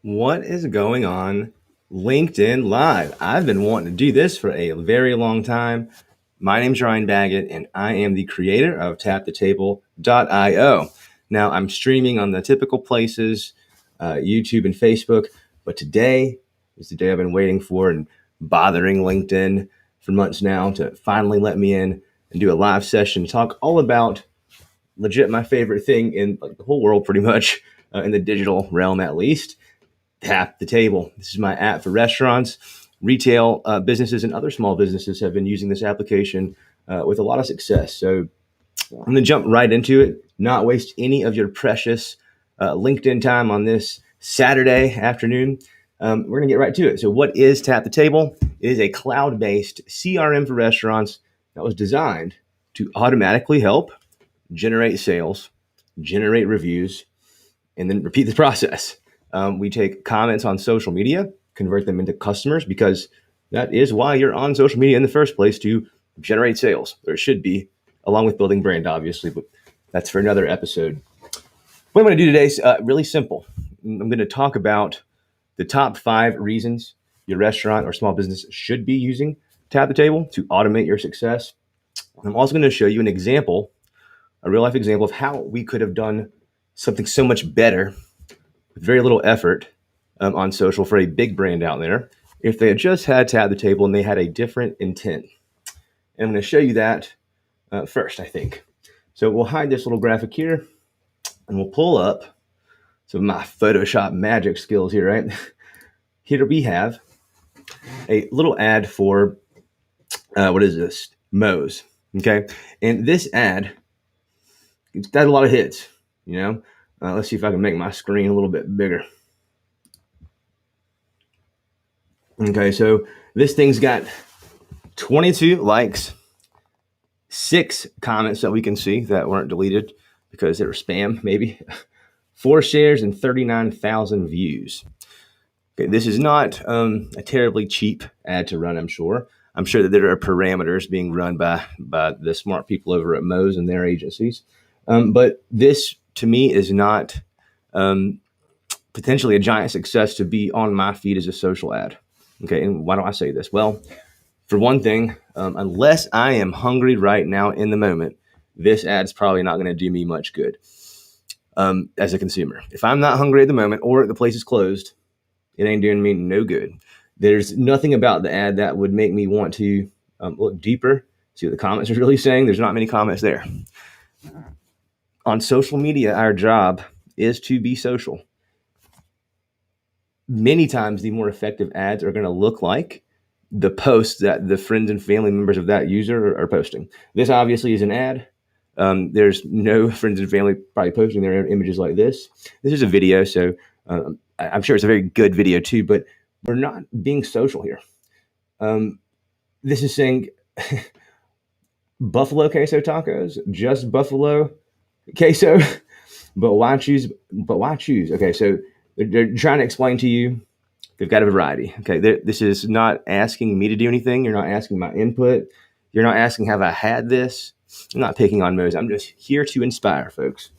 What is going on LinkedIn Live? I've been wanting to do this for a very long time. My name's Ryan Baggett, and I am the creator of tapthetable.io. Now, I'm streaming on the typical places, YouTube and Facebook, but today is the day I've been waiting for and bothering LinkedIn for months now to finally let me in and do a live session to talk all about legit my favorite thing in the whole world, pretty much, in the digital realm at least. Tap the Table. This is my app for restaurants, retail businesses, and other small businesses have been using this application with a lot of success. So I'm going to jump right into it, not waste any of your precious LinkedIn time on this Saturday afternoon. We're going to get right to it. So what is Tap the Table? It is a cloud-based CRM for restaurants that was designed to automatically help generate sales, generate reviews, and then repeat the process. We take comments on social media, convert them into customers, because that is why you're on social media in the first place, to generate sales. There should be, along with building brand, obviously, but that's for another episode. What I'm going to do today is really simple. I'm going to talk about the top 5 reasons your restaurant or small business should be using Tap the Table to automate your success. I'm also going to show you an example, a real life example of how we could have done something so much better with very little effort on social for a big brand out there if they had just had Tap the Table and they had a different intent. And I'm going to show you that first, I think. So we'll hide this little graphic here and we'll pull up some of my Photoshop magic skills here, right? Here we have a little ad for, what is this? Moe's, okay? And this ad, it's got a lot of hits, you know? Let's see if I can make my screen a little bit bigger. Okay, so this thing's got 22 likes, 6 comments that we can see that weren't deleted because they were spam, maybe, 4 shares, and 39,000 views. Okay, this is not a terribly cheap ad to run, I'm sure. I'm sure that there are parameters being run by the smart people over at Moe's and their agencies. But this, to me, is not potentially a giant success to be on my feed as a social ad. Okay, and why do I say this? Well, for one thing, unless I am hungry right now in the moment, this ad's probably not going to do me much good as a consumer. If I'm not hungry at the moment or the place is closed, it ain't doing me no good. There's nothing about the ad that would make me want to look deeper, see what the comments are really saying. There's not many comments there. On social media, our job is to be social. Many times, the more effective ads are going to look like the posts that the friends and family members of that user are posting. This obviously is an ad. There's no friends and family probably posting their images like this. This is a video, so I'm sure it's a very good video too, but we're not being social here. This is saying buffalo queso tacos, just buffalo queso, but why choose? Okay, so they're trying to explain to you they've got a variety. Okay, this is not asking me to do anything. You're not asking my input. You're not asking, have I had this? I'm not picking on Moe's. I'm just here to inspire folks.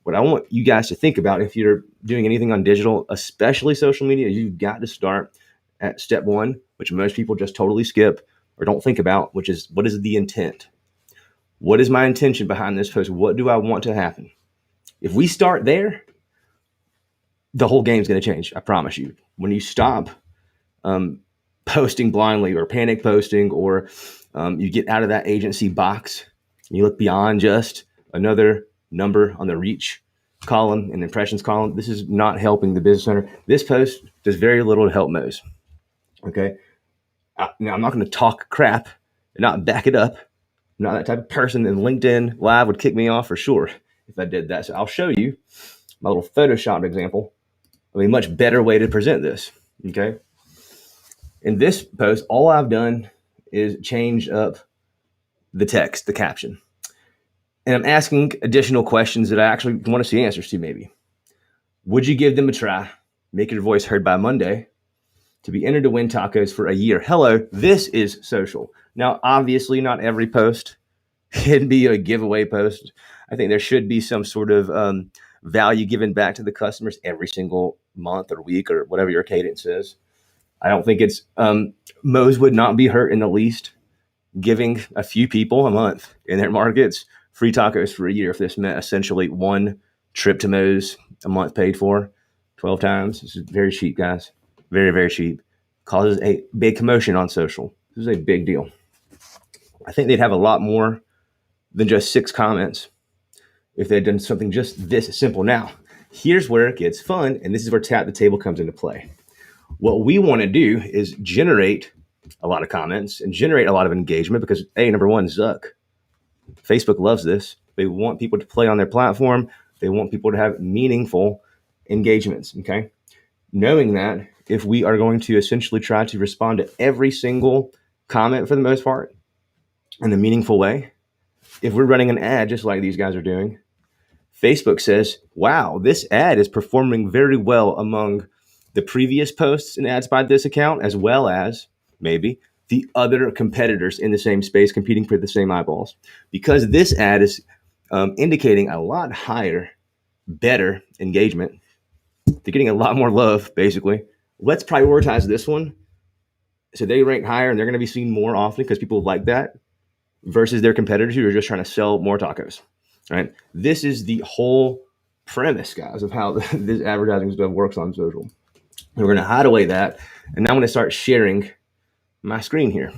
What I want you guys to think about if you're doing anything on digital, especially social media, you've got to start at step 1, which most people just totally skip or don't think about, which is, what is the intent? What is my intention behind this post? What do I want to happen? If we start there, the whole game's going to change. I promise you. When you stop posting blindly or panic posting, or you get out of that agency box and you look beyond just another number on the reach column and impressions column, this is not helping the business owner. This post does very little to help Moe's. Okay. Now, I'm not going to talk crap and not back it up. I'm not that type of person, and LinkedIn Live would kick me off for sure if I did that. So I'll show you my little Photoshop example of a much better way to present this. Okay. In this post, all I've done is change up the text, the caption. And I'm asking additional questions that I actually want to see answers to, maybe. Would you give them a try? Make your voice heard by Monday to be entered to win tacos for a year. Hello, this is social. Now, obviously, not every post can be a giveaway post. I think there should be some sort of value given back to the customers every single month or week or whatever your cadence is. I don't think it's Moe's would not be hurt in the least giving a few people a month in their markets free tacos for a year if this meant essentially one trip to Moe's a month paid for 12 times. This is very cheap, guys. Very, very cheap. Causes a big commotion on social. This is a big deal. I think they'd have a lot more than just 6 comments if they'd done something just this simple. Now, here's where it gets fun, and this is where Tap the Table comes into play. What we want to do is generate a lot of comments and generate a lot of engagement because, number one, Zuck. Facebook loves this. They want people to play on their platform. They want people to have meaningful engagements, okay? Knowing that if we are going to essentially try to respond to every single comment for the most part in a meaningful way, if we're running an ad just like these guys are doing, Facebook says, wow, this ad is performing very well among the previous posts and ads by this account, as well as maybe the other competitors in the same space competing for the same eyeballs. Because this ad is indicating a lot higher, better engagement. They're getting a lot more love, basically. Let's prioritize this one so they rank higher and they're going to be seen more often because people like that versus their competitors who are just trying to sell more tacos, right? This is the whole premise, guys, of how this advertising stuff works on social. We're going to hide away that, and now I'm going to start sharing my screen here.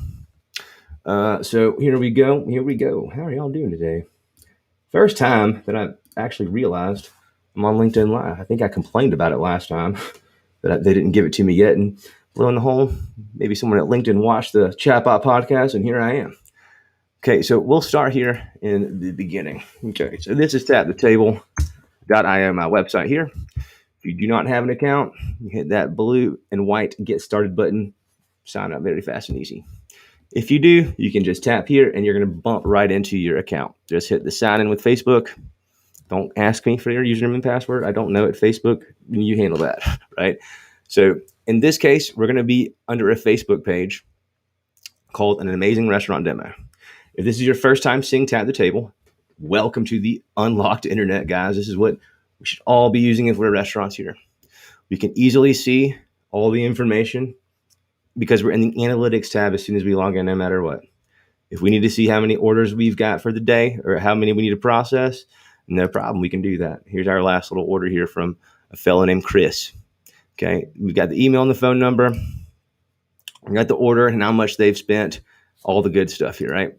So here we go. How are y'all doing today? First time that I actually realized I'm on LinkedIn Live. I think I complained about it last time that they didn't give it to me yet. And lo and behold, maybe someone at LinkedIn watched the Chatbot podcast, and here I am. Okay, so we'll start here in the beginning. Okay, so this is tapthetable.io, my website here. If you do not have an account, you hit that blue and white get started button. Sign up very fast and easy. If you do, you can just tap here and you're going to bump right into your account. Just hit the sign in with Facebook. Don't ask me for your username and password. I don't know it. Facebook, you handle that, right? So in this case, we're going to be under a Facebook page called An Amazing Restaurant Demo. If this is your first time seeing Tap the Table, welcome to the unlocked internet, guys. This is what we should all be using if we're restaurants here. We can easily see all the information because we're in the analytics tab as soon as we log in, no matter what. If we need to see how many orders we've got for the day or how many we need to process, no problem. We can do that. Here's our last little order here from a fellow named Chris. Okay. We've got the email and the phone number. We got the order and how much they've spent, all the good stuff here, right?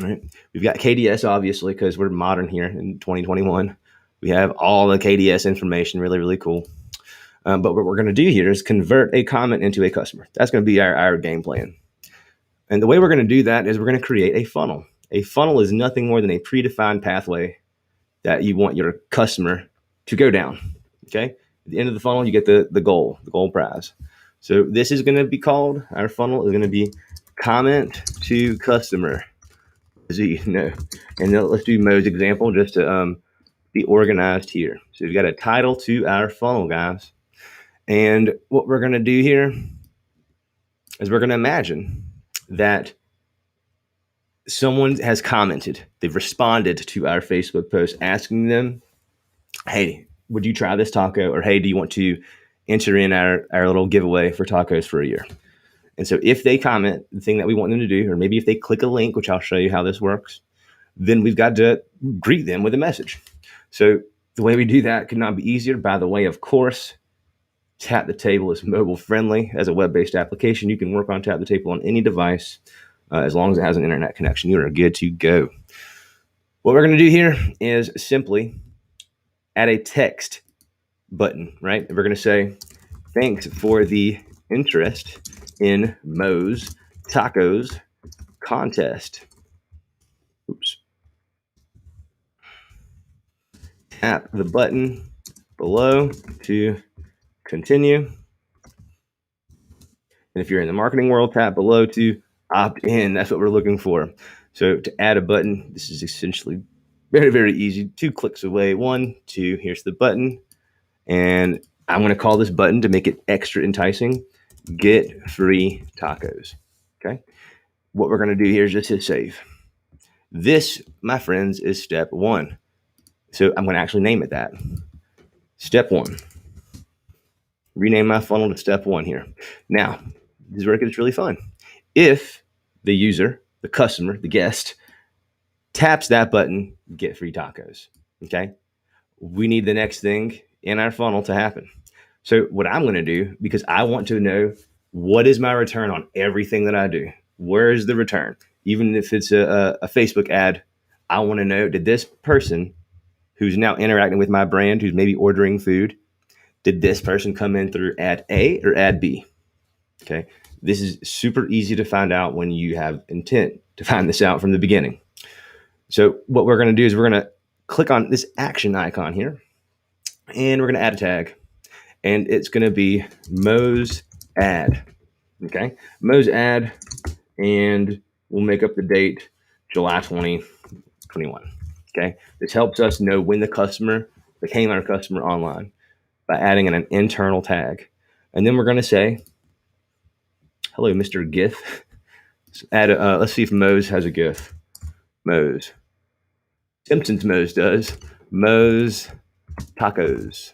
All right. We've got KDS, obviously, because we're modern here in 2021. We have all the KDS information, really, really cool. But what we're going to do here is convert a comment into a customer. That's going to be our game plan. And the way we're going to do that is we're going to create a funnel. A funnel is nothing more than a predefined pathway that you want your customer to go down. Okay. At the end of the funnel, you get the goal prize. So this is going to be called, our funnel is going to be comment to customer. And then let's do Mo's example just to be organized here. So we've got a title to our funnel, guys. And what we're going to do here is we're going to imagine that someone has commented. They've responded to our Facebook post asking them, hey, would you try this taco? Or, hey, do you want to enter in our little giveaway for tacos for a year? And so if they comment the thing that we want them to do, or maybe if they click a link, which I'll show you how this works, then we've got to greet them with a message. So the way we do that could not be easier. By the way, of course, Tap the Table is mobile friendly as a web-based application. You can work on Tap the Table on any device as long as it has an internet connection. You are good to go. What we're going to do here is simply add a text button, right? We're going to say, thanks for the interest in Mo's Tacos contest. Oops. Tap the button below to continue. And if you're in the marketing world, tap below to opt in. That's what we're looking for. So to add a button, this is essentially very, very easy. 2 clicks away. 1, 2, here's the button. And I'm going to call this button to make it extra enticing. Get free tacos. Okay. What we're going to do here is just hit save. This, my friends, is step 1. So I'm going to actually name it that. Step 1. Rename my funnel to step 1 here. Now, this is where it gets really fun. If the user, the customer, the guest, taps that button, get free tacos. Okay. We need the next thing in our funnel to happen. So what I'm going to do, because I want to know what is my return on everything that I do. Where is the return? Even if it's a Facebook ad, I want to know, did this person who's now interacting with my brand, who's maybe ordering food, did this person come in through ad A or ad B? Okay. This is super easy to find out when you have intent to find this out from the beginning. So what we're going to do is we're going to click on this action icon here, and we're going to add a tag, and it's going to be Mo's ad. Okay. Mo's ad, and we'll make up the date, July 2021. Okay. This helps us know when the customer became our customer online by adding an internal tag. And then we're going to say, hello, Mr. GIF. Let's see if Mo's has a GIF. Mo's. Simpsons Mo's does. Mo's tacos.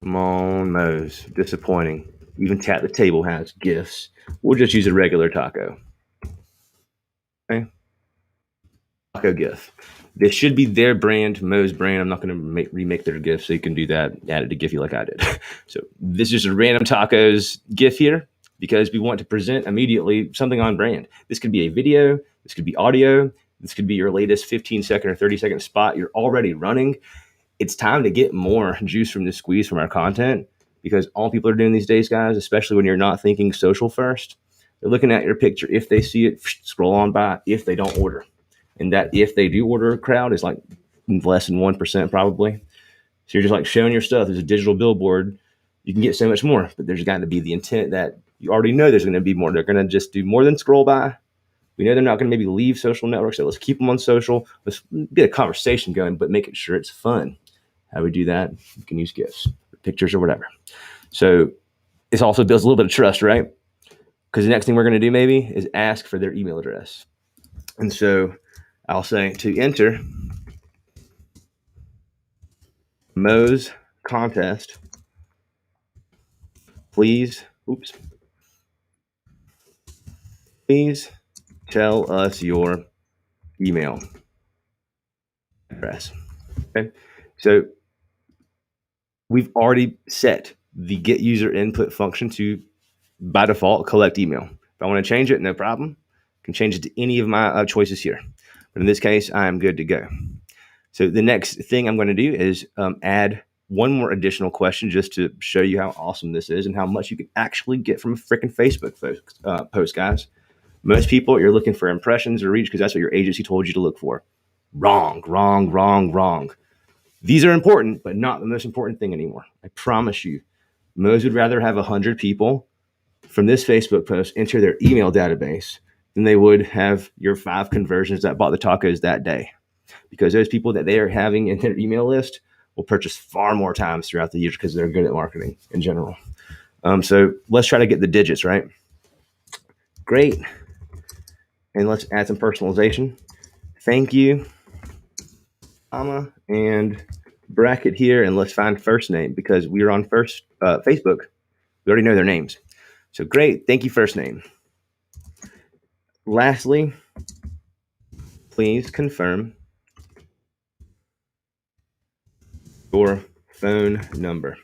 Come on, Mo's. Disappointing. Even Tap the Table has GIFs. We'll just use a regular taco. Okay. Taco GIF. This should be their brand, Mo's brand. I'm not going to remake their GIF, so you can do that, add it to Giphy like I did. So this is just a random tacos GIF here because we want to present immediately something on brand. This could be a video. This could be audio. This could be your latest 15-second or 30-second spot you're already running. It's time to get more juice from the squeeze from our content, because all people are doing these days, guys, especially when you're not thinking social first, they're looking at your picture. If they see it, scroll on by. If they don't order, and that if they do order crowd is like less than 1% probably. So you're just like showing your stuff. There's a digital billboard. You can get so much more, but there's got to be the intent that you already know there's going to be more. They're going to just do more than scroll by. We know they're not going to maybe leave social networks, so let's keep them on social. Let's get a conversation going, but making sure it's fun. How we do that? You can use GIFs, pictures, or whatever. So this also builds a little bit of trust, right? Because the next thing we're going to do maybe is ask for their email address. And so I'll say to enter Mo's contest, please tell us your email address. Okay. So we've already set the get user input function to, by default, collect email. If I want to change it, no problem. I can change it to any of my choices here. But in this case, I'm good to go. So the next thing I'm going to do is add one more additional question just to show you how awesome this is and how much you can actually get from a freaking Facebook post, guys. Most people, you're looking for impressions or reach because that's what your agency told you to look for. Wrong. These are important, but not the most important thing anymore. I promise you. Most would rather have 100 people from this Facebook post enter their email database than they would have your 5 conversions that bought the tacos that day. Because those people that they are having in their email list will purchase far more times throughout the year because they're good at marketing in general. So let's try to get the digits, right? Great. And let's add some personalization. Thank you, comma, and bracket here. And let's find first name because we are on Facebook. We already know their names. So great. Thank you, first name. Lastly, please confirm your phone number.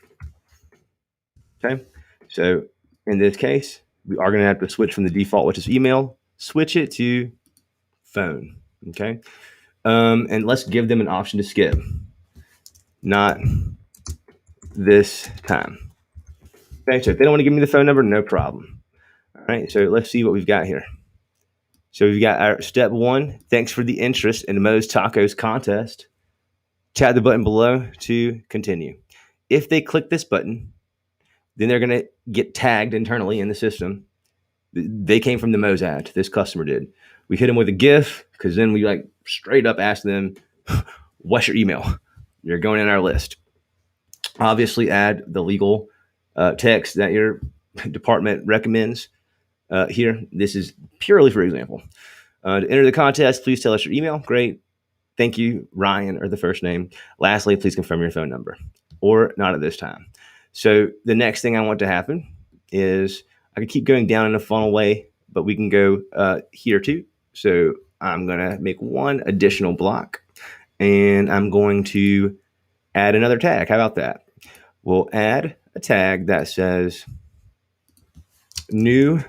Okay. So in this case, we are going to have to switch from the default, which is email, switch it to phone. Okay. And let's give them an option to skip. Not this time. Okay. So if they don't want to give me the phone number, no problem. All right. So let's see what we've got here. So we've got our step 1. Thanks for the interest in Mo's Tacos contest. Tap the button below to continue. If they click this button, then they're going to get tagged internally in the system. They came from the Mo's ad. This customer did. We hit them with a GIF because then we like straight up ask them, what's your email? You're going in our list. Obviously add the legal text that your department recommends. Here, this is purely for example. To enter the contest, please tell us your email. Great. Thank you, Ryan, or the first name. Lastly, please confirm your phone number, or not at this time. So the next thing I want to happen is I could keep going down in a funnel way, but we can go here too. So I'm going to make one additional block, and I'm going to add another tag. How about that? We'll add a tag that says new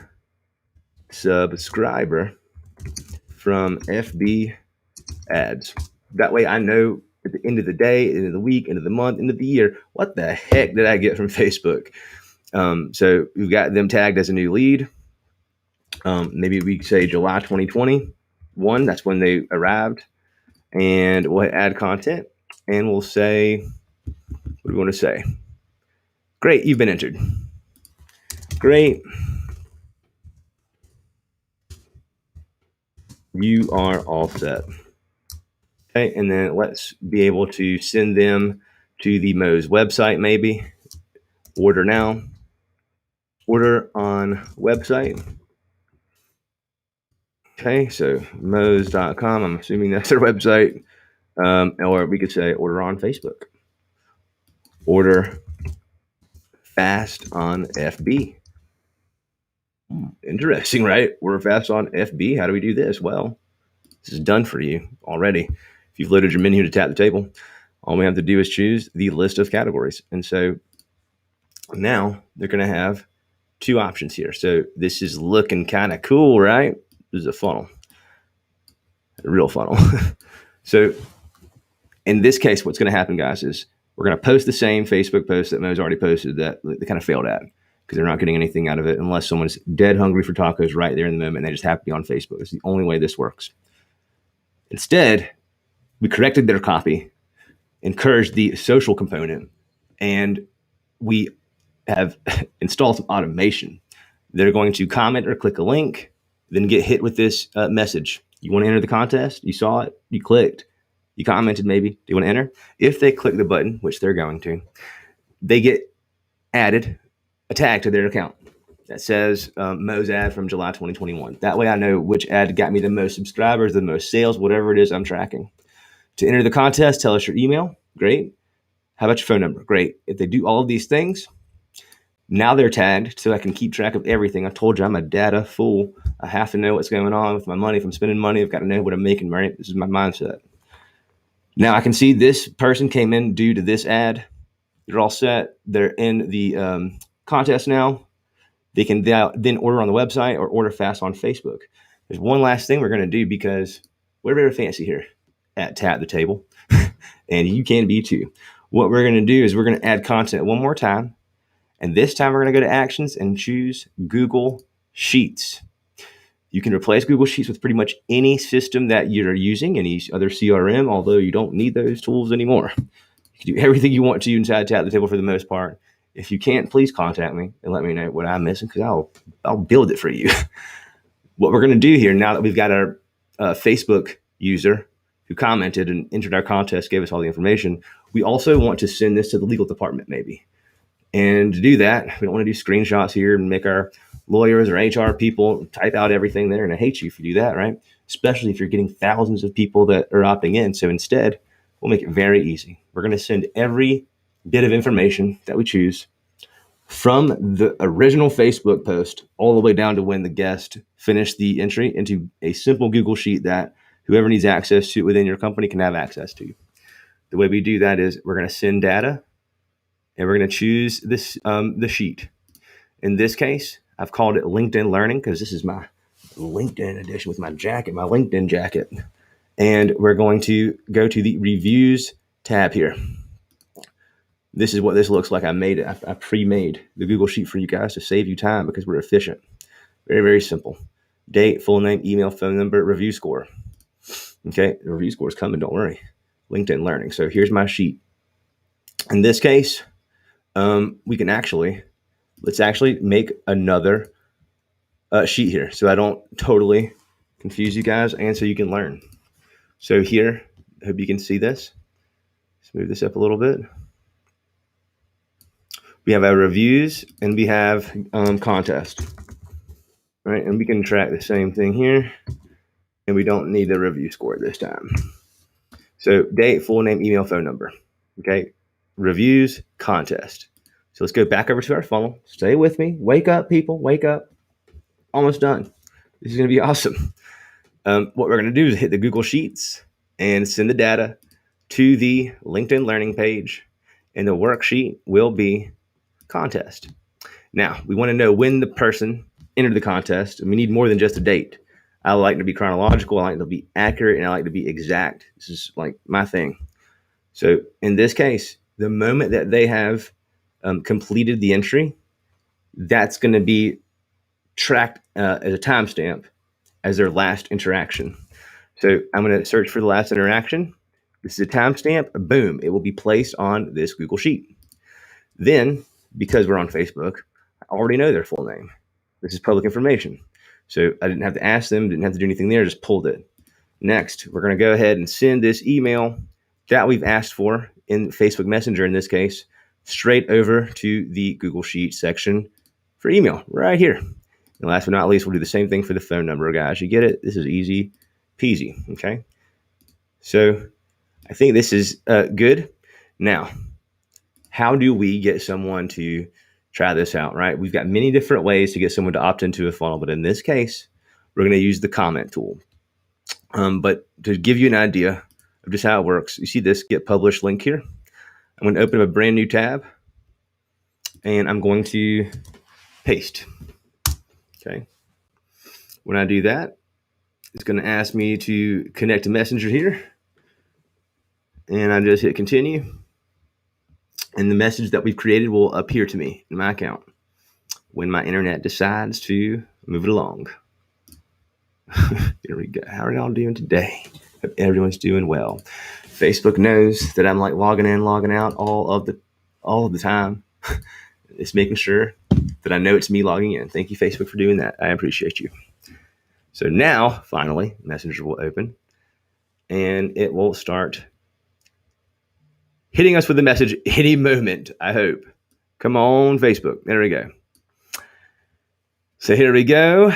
subscriber from FB ads. That way I know at the end of the day, end of the week, end of the month, end of the year, what the heck did I get from Facebook? So we've got them tagged as a new lead. Maybe we say July 2021. That's when they arrived. And we'll add content. And we'll say, what do we want to say? Great, you've been entered. Great. You are all set. Okay, and then let's be able to send them to the Moe's website, maybe. Order now. Order on website. Okay, so Moe's.com. I'm assuming that's their website. Or we could say order on Facebook. Order fast on FB. Interesting, right? Order fast on FB. How do we do this? Well, this is done for you already. If you've loaded your menu to tap the table, all we have to do is choose the list of categories. And so now they're going to have two options here. So this is looking kind of cool, right? This is a funnel, a real funnel. So in this case, what's going to happen, guys, is we're going to post the same Facebook post that Mo's already posted that they kind of failed at because they're not getting anything out of it unless someone's dead hungry for tacos right there in the moment and they just have to be on Facebook. It's the only way this works. Instead, we corrected their copy, encouraged the social component, and we have installed some automation. They're going to comment or click a link, then get hit with this message. You want to enter the contest? You saw it. You clicked. You commented maybe. Do you want to enter? If they click the button, which they're going to, they get added a tag to their account that says Mo's ad from July 2021. That way I know which ad got me the most subscribers, the most sales, whatever it is I'm tracking. To enter the contest, tell us your email. Great. How about your phone number? Great. If they do all of these things, now they're tagged so I can keep track of everything. I told you I'm a data fool. I have to know what's going on with my money. If I'm spending money, I've got to know what I'm making, right? This is my mindset. Now I can see this person came in due to this ad. They're all set. They're in the contest now. They can then order on the website or order fast on Facebook. There's one last thing we're going to do because we're very fancy here at Tap the Table, and you can be too. What we're going to do is we're going to add content one more time, and this time we're going to go to Actions and choose Google Sheets. You can replace Google Sheets with pretty much any system that you're using, any other CRM, although you don't need those tools anymore. You can do everything you want to inside Tap the Table for the most part. If you can't, please contact me and let me know what I'm missing because I'll build it for you. What we're going to do here, now that we've got our Facebook user who commented and entered our contest, gave us all the information, we also want to send this to the legal department maybe. And to do that, we don't want to do screenshots here and make our lawyers or HR people type out everything. They're going to hate you if you do that, right? Especially if you're getting thousands of people that are opting in. So instead, we'll make it very easy. We're going to send every bit of information that we choose from the original Facebook post all the way down to when the guest finished the entry into a simple Google Sheet that whoever needs access to within your company can have access to. The way we do that is we're going to send data and we're going to choose this the sheet. In this case, I've called it LinkedIn Learning because this is my LinkedIn edition with my jacket, my LinkedIn jacket. And we're going to go to the Reviews tab here. This is what this looks like. I made it. I pre-made the Google Sheet for you guys to save you time because we're efficient. Very, very simple. Date, full name, email, phone number, review score. Okay, the review score is coming. Don't worry. LinkedIn Learning. So here's my sheet. In this case, we can let's actually make another sheet here so I don't totally confuse you guys and so you can learn. So here, I hope you can see this. Let's move this up a little bit. We have our reviews and we have contest. All right, and we can track the same thing here. And we don't need the review score this time. So date, full name, email, phone number. Okay. Reviews, contest. So let's go back over to our funnel. Stay with me. Wake up, people. Wake up. Almost done. This is going to be awesome. What we're going to do is hit the Google Sheets and send the data to the LinkedIn learning page. And the worksheet will be contest. Now, we want to know when the person entered the contest, and we need more than just a date. I like to be chronological, I like to be accurate, and I like to be exact. This is like my thing. So in this case, the moment that they have completed the entry, that's going to be tracked as a timestamp as their last interaction. So I'm going to search for the last interaction. This is a timestamp. Boom. It will be placed on this Google Sheet. Then, because we're on Facebook, I already know their full name. This is public information. So I didn't have to ask them, didn't have to do anything there, just pulled it. Next, we're going to go ahead and send this email that we've asked for in Facebook Messenger, in this case, straight over to the Google Sheet section for email right here. And last but not least, we'll do the same thing for the phone number, guys. You get it? This is easy peasy, okay? So I think this is good. Now, how do we get someone to try this out, right? We've got many different ways to get someone to opt into a funnel, but in this case, we're going to use the comment tool. But to give you an idea of just how it works, you see this get published link here. I'm going to open up a brand new tab, and I'm going to paste. Okay. When I do that, it's going to ask me to connect to Messenger here, and I just hit continue. And the message that we've created will appear to me in my account when my internet decides to move it along. Here we go. How are y'all doing today? Hope everyone's doing well. Facebook knows that I'm like logging in, logging out all of the time. It's making sure that I know it's me logging in. Thank you, Facebook, for doing that. I appreciate you. So now, finally, Messenger will open, and it will start hitting us with a message any moment, I hope. Come on, Facebook. There we go. So here we go.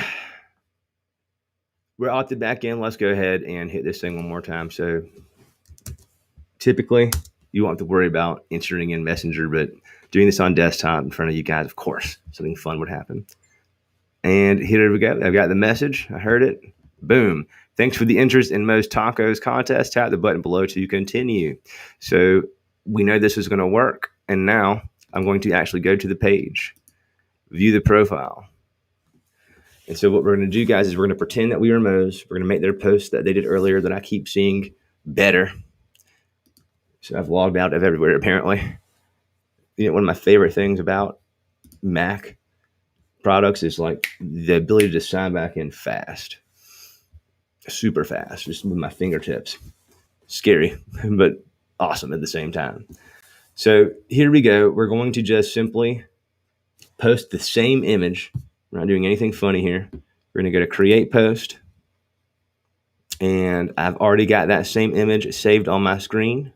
We're opted back in. Let's go ahead and hit this thing one more time. So typically, you won't have to worry about entering in Messenger, but doing this on desktop in front of you guys, of course, something fun would happen. And here we go. I've got the message. I heard it. Boom. Thanks for the interest in Mo's Tacos contest. Tap the button below to continue. So we know this is going to work. And now I'm going to actually go to the page, view the profile. And so what we're going to do, guys, is we're going to pretend that we are Mo's. We're going to make their post that they did earlier that I keep seeing better. So I've logged out of everywhere, apparently. You know, one of my favorite things about Mac products is like the ability to sign back in fast. Super fast, just with my fingertips. Scary, but awesome at the same time. So here we go. We're going to just simply post the same image. We're not doing anything funny here. We're going to go to create post. And I've already got that same image saved on my screen.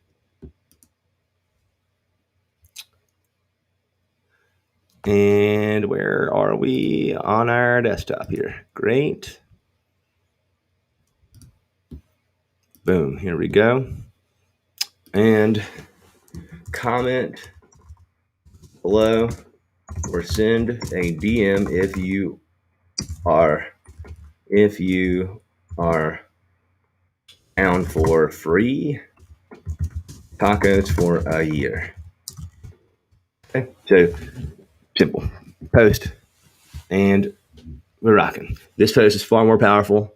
And where are we? On our desktop here. Great. Boom, here we go. And comment below or send a DM if you are down for free tacos for a year. Okay, so simple. Post, and we're rocking. This post is far more powerful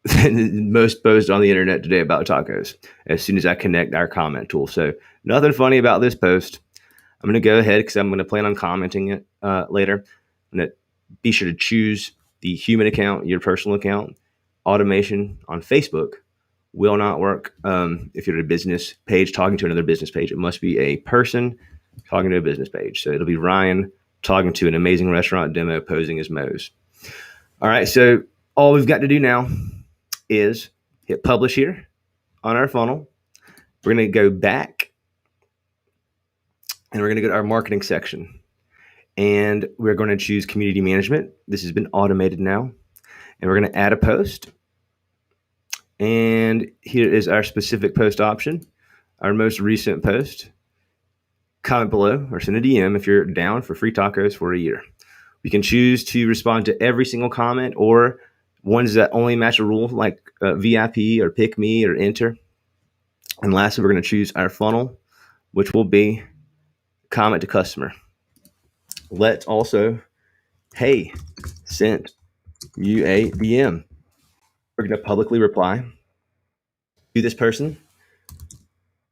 than most posts on the internet today about tacos as soon as I connect our comment tool. So nothing funny about this post. I'm going to go ahead because I'm going to plan on commenting it later. I'm going to be sure to choose the human account, your personal account. Automation on Facebook will not work if you're at a business page talking to another business page. It must be a person talking to a business page. So it'll be Ryan talking to an amazing restaurant demo posing as Mo's. All right, so all we've got to do now is hit publish here on our funnel. We're going to go back and we're going to go to our marketing section. And we're going to choose community management. This has been automated now. And we're going to add a post. And here is our specific post option, our most recent post. Comment below or send a DM if you're down for free tacos for a year. You can choose to respond to every single comment or ones that only match a rule like VIP or pick me or enter. And lastly, we're going to choose our funnel, which will be comment to customer. Let's also, hey, sent you a DM. We're going to publicly reply to this person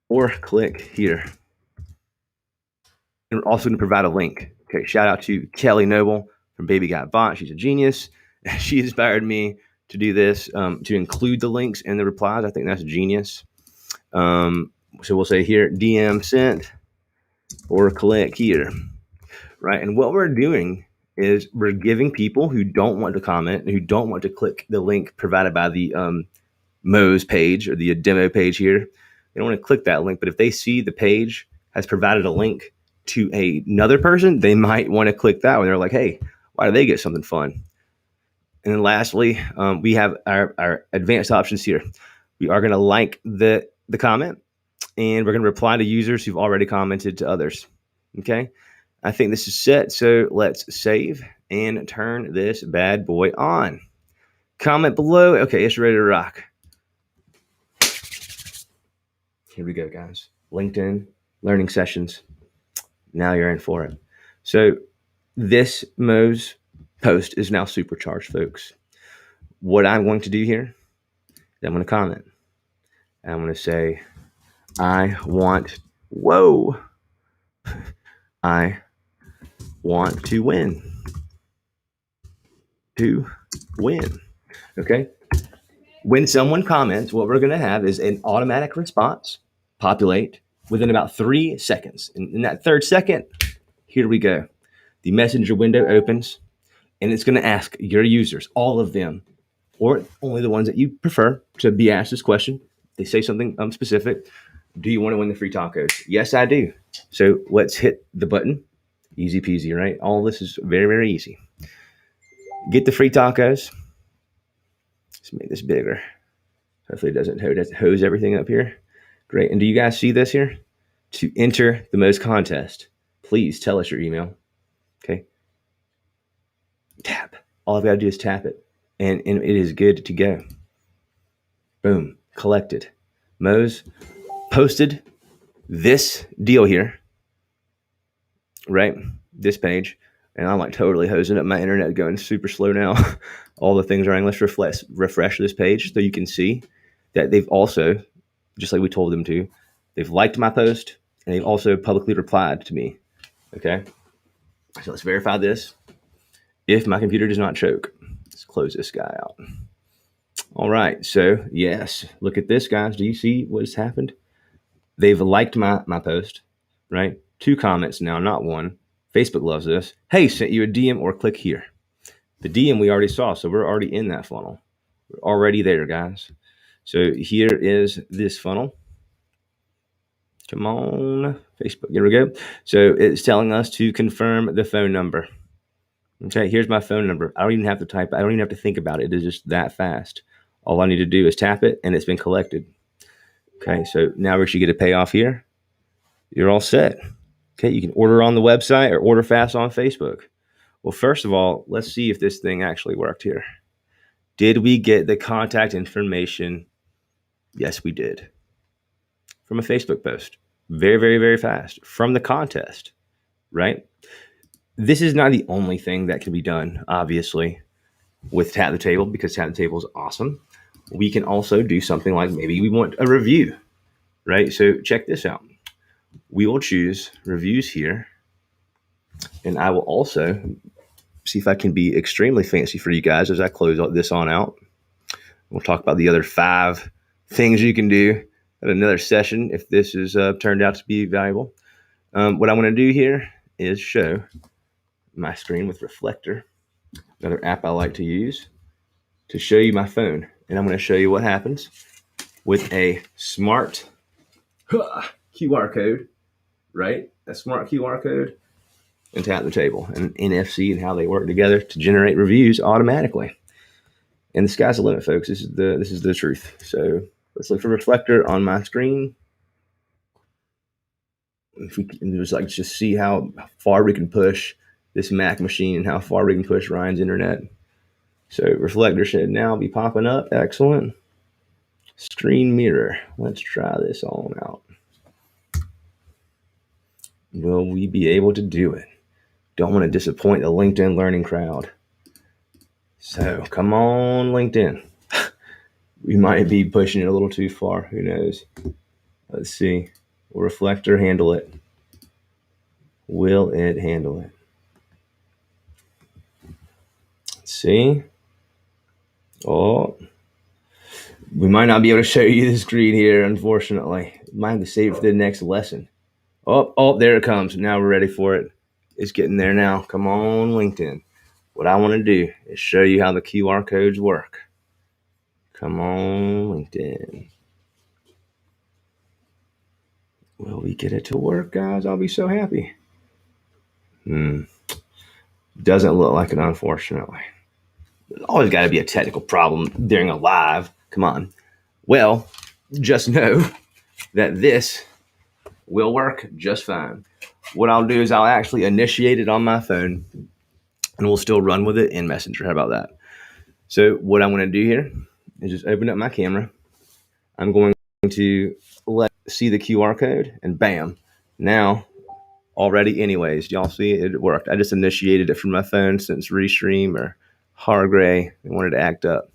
or click here. And we're also going to provide a link. Okay, shout out to Kelly Noble from Baby Got Bought. She's a genius. She inspired me to do this, to include the links in the replies. I think that's genius. So we'll say here, DM sent or click here, right? And what we're doing is we're giving people who don't want to comment, who don't want to click the link provided by the Mo's page or the demo page here. They don't want to click that link, but if they see the page has provided a link to another person, they might want to click that one. They're like, hey, why do they get something fun? And then lastly, we have our advanced options here. We are going to like the comment, and we're going to reply to users who've already commented to others. Okay, I think this is set. So let's save and turn this bad boy on. Comment below. Okay, it's ready to rock. Here we go, guys. LinkedIn learning sessions. Now you're in for it. So this Mo's post is now supercharged, folks. What I'm going to do here is I'm going to comment. And I'm going to say, I want to win. To win. Okay. When someone comments, what we're going to have is an automatic response populate within about 3 seconds. In that third second, here we go. The messenger window opens and it's going to ask your users, all of them, or only the ones that you prefer to be asked this question. They say something specific. Do you want to win the free tacos? Yes, I do. So let's hit the button. Easy peasy, right? All this is very, very easy. Get the free tacos. Let's make this bigger. Hopefully it doesn't hose everything up here. Great. And do you guys see this here? To enter the Mo's contest, please tell us your email. Okay. Tap. All I've got to do is tap it. And it is good to go. Boom. Collected. Mo's posted this deal here. Right? This page. And I'm like totally hosing up my internet, going super slow now. All the things are English. Refresh this page so you can see that they've also, just like we told them to, they've liked my post and they've also publicly replied to me. Okay. So let's verify this. If my computer does not choke, let's close this guy out. All right. So yes, look at this, guys. Do you see what has happened? They've liked my post, right? 2 comments now, not 1. Facebook loves this. Hey, sent you a DM or click here. The DM we already saw, so we're already in that funnel. We're already there, guys. So here is this funnel. Come on, Facebook. Here we go. So it's telling us to confirm the phone number. Okay, here's my phone number. I don't even have to type. I don't even have to think about it. It is just that fast. All I need to do is tap it, and it's been collected. Okay, so now we should get a payoff here. You're all set. Okay, you can order on the website or order fast on Facebook. Well, first of all, let's see if this thing actually worked here. Did we get the contact information? Yes, we did. From a Facebook post. Very, very, very fast. From the contest, right? This is not the only thing that can be done, obviously, with Tap the Table, because Tap the Table is awesome. We can also do something like maybe we want a review, right? So check this out. We will choose reviews here. And I will also see if I can be extremely fancy for you guys as I close this on out. We'll talk about the other 5 things you can do at another session if this is turned out to be valuable. What I want to do here is show my screen with Reflector, another app I like to use to show you my phone. And I'm going to show you what happens with a smart QR code, right? A smart QR code and Tap the Table and NFC and how they work together to generate reviews automatically. And the sky's the limit, folks. This is the truth. So let's look for reflector on my screen. If we can just see how far we can push this Mac machine and how far we can push Ryan's internet. So reflector should now be popping up. Excellent. Screen mirror. Let's try this on out. Will we be able to do it? Don't want to disappoint the LinkedIn learning crowd. So come on, LinkedIn. We might be pushing it a little too far. Who knows? Let's see. Will reflector handle it? Will it handle it? Let's see. Oh, we might not be able to show you the screen here, unfortunately. Might have to save it for the next lesson. Oh, there it comes. Now we're ready for it. It's getting there now. Come on, LinkedIn. What I want to do is show you how the QR codes work. Come on, LinkedIn. Will we get it to work, guys? I'll be so happy. Doesn't look like it, unfortunately. There's always got to be a technical problem during a live. Come on. Well, just know that this will work just fine. What I'll do is I'll actually initiate it on my phone and we'll still run with it in Messenger. How about that? So what I'm going to do here is just open up my camera. I'm going to see the QR code and bam. Now, already anyways, y'all see it worked. I just initiated it from my phone since Restream or Hargray wanted to act up.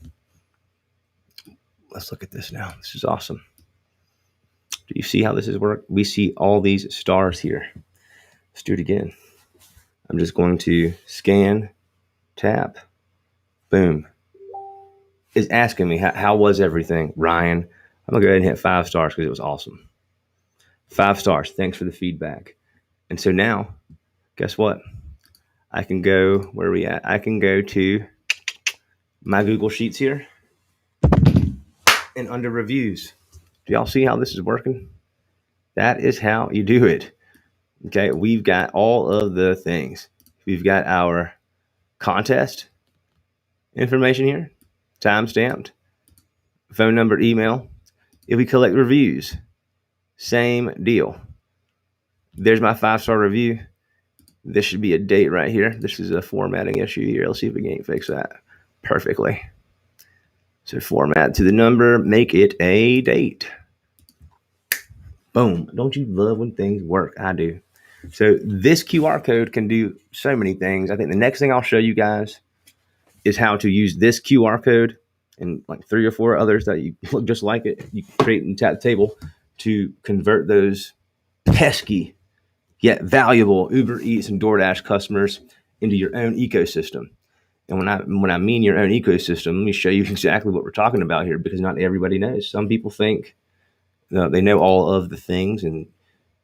Let's look at this now. This is awesome. Do you see how this is work? We see all these stars here. Let's do it again. I'm just going to scan, tap, boom. It's asking me, how was everything, Ryan? I'm going to go ahead and hit 5 stars because it was awesome. 5 stars. Thanks for the feedback. And so now, guess what? I can go, where are we at? I can go to my Google Sheets here and under reviews. Do y'all see how this is working? That is how you do it. Okay, we've got all of the things. We've got our contest information here, time stamped, phone number, email. If we collect reviews, same deal. There's my 5-star review. This should be a date right here. This is a formatting issue here. Let's see if we can fix that perfectly. So format to the number, make it a date. Boom. Don't you love when things work? I do. So this QR code can do so many things. I think the next thing I'll show you guys is how to use this QR code and like 3 or 4 others that you look just like it. You create and tap the table to convert those pesky yet valuable Uber Eats and DoorDash customers into your own ecosystem. And when I mean your own ecosystem, let me show you exactly what we're talking about here, because not everybody knows. Some people think they know all of the things, and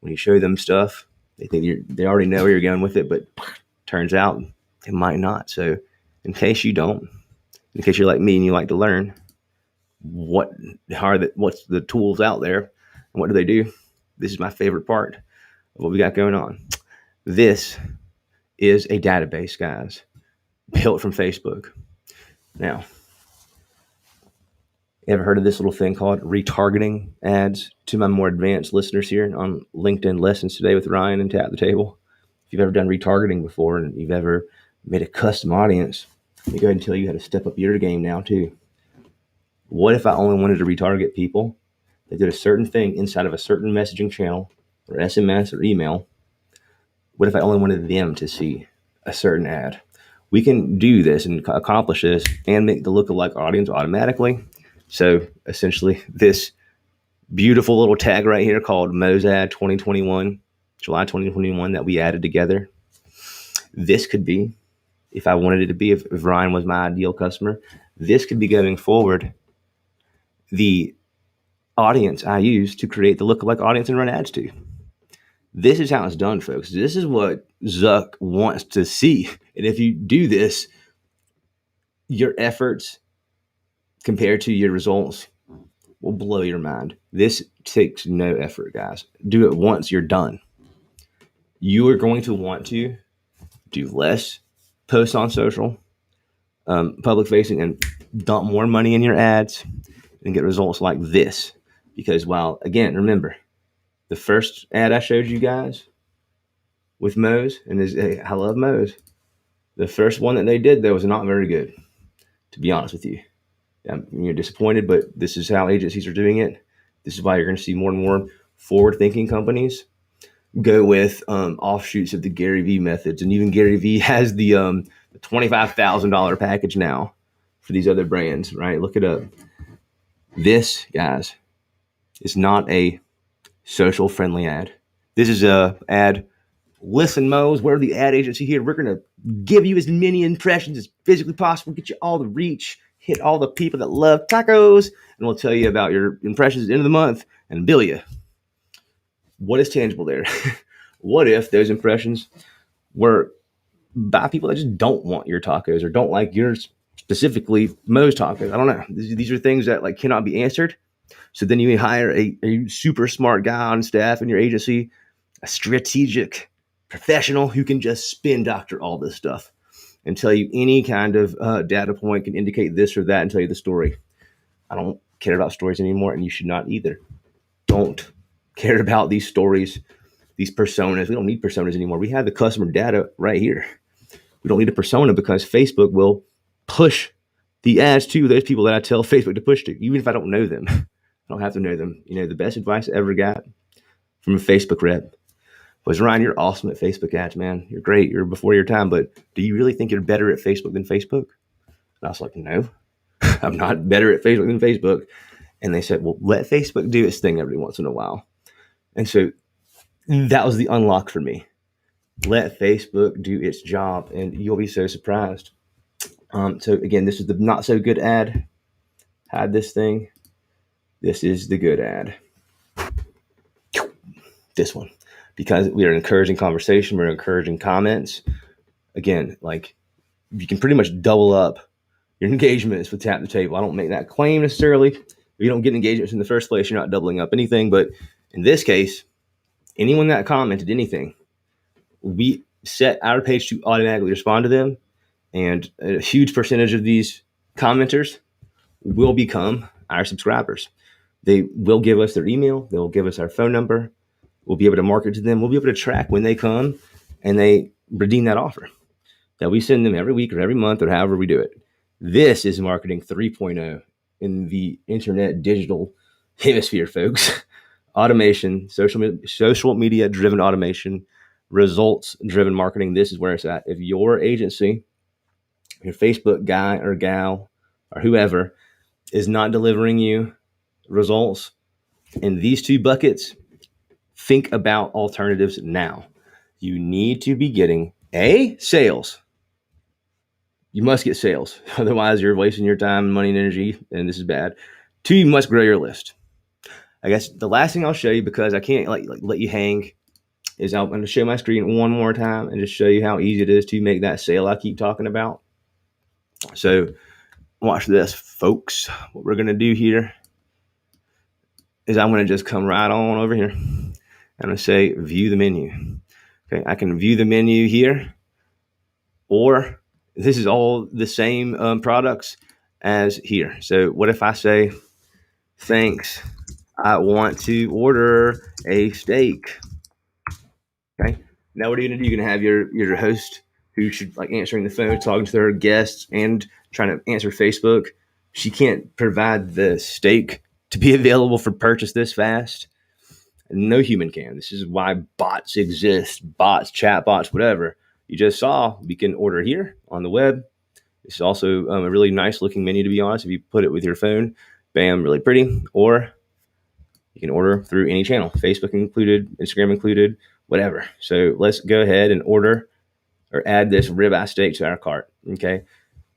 when you show them stuff, they think they already know where you're going with it, but turns out it might not. So in case you don't, in case you're like me and you like to learn what's the tools out there and what do they do, this is my favorite part of what we got going on. This is a database, guys, built from Facebook. Now, you ever heard of this little thing called retargeting ads? To my more advanced listeners here on LinkedIn Lessons Today with Ryan and Tap the Table, if you've ever done retargeting before and you've ever made a custom audience, let me go ahead and tell you how to step up your game now too. What if I only wanted to retarget people that did a certain thing inside of a certain messaging channel or SMS or email? What if I only wanted them to see a certain ad? We can do this and accomplish this and make the lookalike audience automatically. So essentially, this beautiful little tag right here called Mozad 2021, July 2021, that we added together. This could be, if I wanted it to be, if Ryan was my ideal customer, this could be going forward the audience I use to create the lookalike audience and run ads to. This is how it's done, folks. This is what Zuck wants to see. And if you do this, your efforts compared to your results will blow your mind. This takes no effort, guys. Do it once, you're done. You are going to want to do less posts on social, public facing and dump more money in your ads and get results like this. Because while, again, remember, the first ad I showed you guys with Moe's, and I love Moe's, the first one that they did, though, was not very good, to be honest with you. You're disappointed, but this is how agencies are doing it. This is why you're going to see more and more forward-thinking companies go with offshoots of the Gary Vee methods. And even Gary Vee has the $25,000 package now for these other brands, right? Look it up. This, guys, is not a social-friendly ad. This is a ad. Listen, Moe's, we're the ad agency here. We're going to give you as many impressions as physically possible, get you all the reach, hit all the people that love tacos, and we'll tell you about your impressions at the end of the month and bill you. What is tangible there? What if those impressions were by people that just don't want your tacos or don't like yours, specifically Moe's tacos? I don't know. These are things that like cannot be answered. So then you hire a super smart guy on staff in your agency, a strategic professional who can just spin doctor all this stuff and tell you any kind of data point can indicate this or that and tell you the story. I don't care about stories anymore, and you should not either. Don't care about these stories, these personas. We don't need personas anymore. We have the customer data right here. We don't need a persona because Facebook will push the ads to those people that I tell Facebook to push to, even if I don't know them. I don't have to know them. You know, the best advice I ever got from a Facebook rep was, Ryan, you're awesome at Facebook ads, man. You're great. You're before your time, but do you really think you're better at Facebook than Facebook? And I was like, no, I'm not better at Facebook than Facebook. And they said, well, let Facebook do its thing every once in a while. And so that was the unlock for me. Let Facebook do its job, and you'll be so surprised. So again, this is the not so good ad. Hide this thing. This is the good ad. This one. Because we are encouraging conversation, we're encouraging comments. Again, like you can pretty much double up your engagements with Tap the Table. I don't make that claim necessarily. If you don't get engagements in the first place, you're not doubling up anything. But in this case, anyone that commented anything, we set our page to automatically respond to them. And a huge percentage of these commenters will become our subscribers. They will give us their email. They will give us our phone number. We'll be able to market to them. We'll be able to track when they come and they redeem that offer that we send them every week or every month or however we do it. This is marketing 3.0 in the internet digital hemisphere, folks. Automation, social media driven automation, results driven marketing. This is where it's at. If your agency, your Facebook guy or gal or whoever is not delivering you results in these two buckets, think about alternatives now. You need to be getting sales. You must get sales. Otherwise, you're wasting your time, money, and energy, and this is bad. 2, you must grow your list. I guess the last thing I'll show you, because I can't like let you hang, is I'm going to show my screen one more time and just show you how easy it is to make that sale I keep talking about. So watch this, folks. What we're going to do here is I'm going to just come right on over here. I'm going to say view the menu. Okay, I can view the menu here, or this is all the same products as here. So what if I say, thanks, I want to order a steak. Okay, now what are you going to do? You're going to have your host who should like answering the phone, talking to their guests and trying to answer Facebook. She can't provide the steak to be available for purchase this fast. No human can. This is why bots exist. Bots, chat bots, whatever. You just saw, we can order here on the web. It's also a really nice looking menu, to be honest. If you put it with your phone, bam, really pretty. Or you can order through any channel, Facebook included, Instagram included, whatever. So let's go ahead and order or add this ribeye steak to our cart. Okay.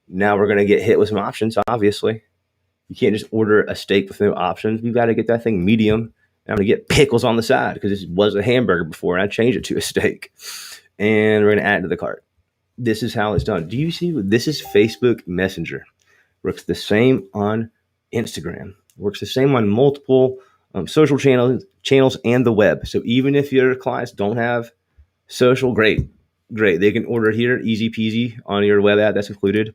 Now we're going to get hit with some options, obviously. You can't just order a steak with no options. We've got to get that thing medium. I'm going to get pickles on the side because this was a hamburger before and I changed it to a steak. And we're going to add it to the cart. This is how it's done. Do you see? This is Facebook Messenger. Works the same on Instagram. Works the same on multiple social channels and the web. So even if your clients don't have social, great. They can order here, easy peasy on your web ad. That's included.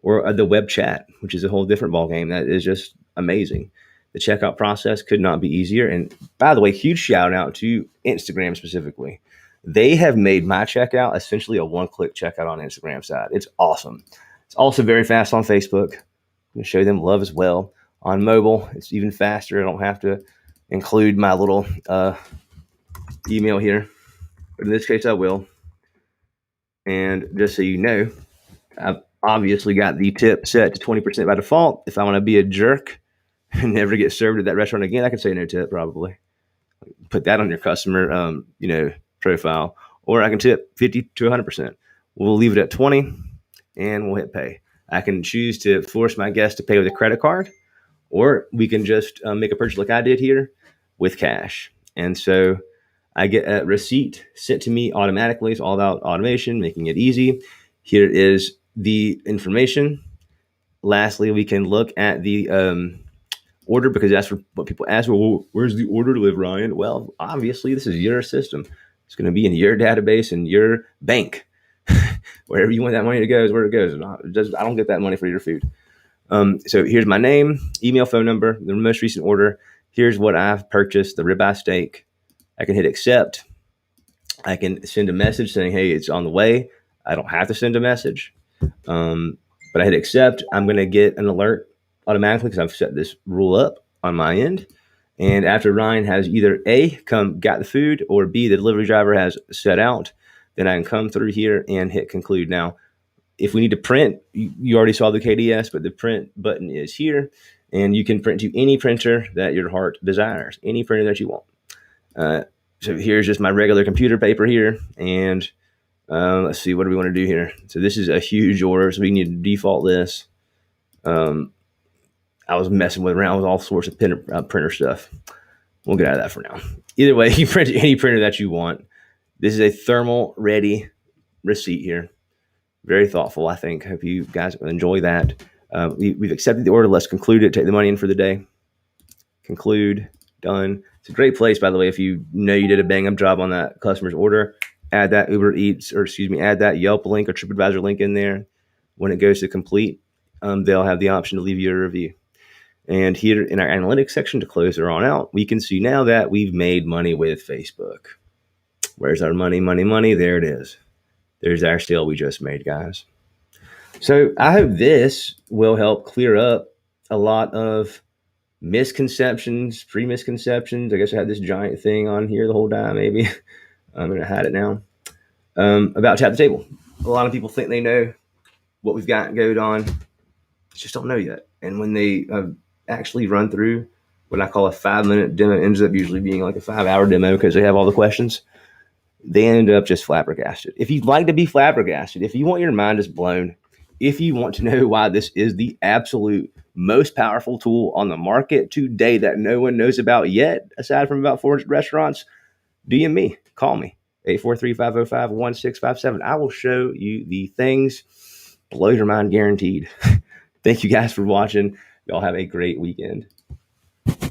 or the web chat, which is a whole different ballgame. That is just amazing. The checkout process could not be easier. And by the way, huge shout out to Instagram specifically. They have made my checkout essentially a one-click checkout on Instagram side. It's awesome. It's also very fast on Facebook. I'm going to show them love as well. On mobile, it's even faster. I don't have to include my little email here, but in this case, I will. And just so you know, I've obviously got the tip set to 20% by default. If I want to be a jerk and never get served at that restaurant again, I can say no tip probably. Put that on your customer, profile, or I can tip 50 to 100%. We'll leave it at 20 and we'll hit pay. I can choose to force my guest to pay with a credit card, or we can just make a purchase like I did here with cash. And so I get a receipt sent to me automatically. It's all about automation, making it easy. Here is the information. Lastly, we can look at the order, because that's what people ask. Well, where's the order to live, Ryan? Well, obviously, this is your system. It's going to be in your database and your bank. Wherever you want that money to go is where it goes. I don't get that money for your food. So here's my name, email, phone number, the most recent order. Here's what I've purchased, the ribeye steak. I can hit accept. I can send a message saying, hey, it's on the way. I don't have to send a message. But I hit accept. I'm going to get an alert automatically because I've set this rule up on my end. And after Ryan has either A, got the food, or B, the delivery driver has set out, then I can come through here and hit conclude. Now, if we need to print, you already saw the KDS, but the print button is here, and you can print to any printer that your heart desires, any printer that you want. So here's just my regular computer paper here, and let's see, what do we want to do here? So this is a huge order, so we need to default this. I was messing around with all sorts of printer stuff. We'll get out of that for now. Either way, you print any printer that you want. This is a thermal ready receipt here. Very thoughtful, I think. Hope you guys enjoy that. We've accepted the order. Let's conclude it. Take the money in for the day. Conclude. Done. It's a great place, by the way, if you know you did a bang-up job on that customer's order. Add that add that Yelp link or TripAdvisor link in there. When it goes to complete, they'll have the option to leave you a review. And here in our analytics section, to close her on out, we can see now that we've made money with Facebook. Where's our money? There it is. There's our sale we just made, guys. So I hope this will help clear up a lot of misconceptions, pre-misconceptions. I guess I had this giant thing on here the whole time, maybe. I'm going to hide it now. About Tap the Table. A lot of people think they know what we've got going on. Just don't know yet. And when they actually run through what I call a 5-minute demo, ends up usually being like a 5-hour demo because they have all the questions. They end up just flabbergasted. If you'd like to be flabbergasted, if you want your mind just blown, if you want to know why this is the absolute most powerful tool on the market today that no one knows about yet, aside from about 400 restaurants, DM me, call me, 843-505-1657. I will show you the things, blow your mind guaranteed. Thank you guys for watching. Y'all have a great weekend.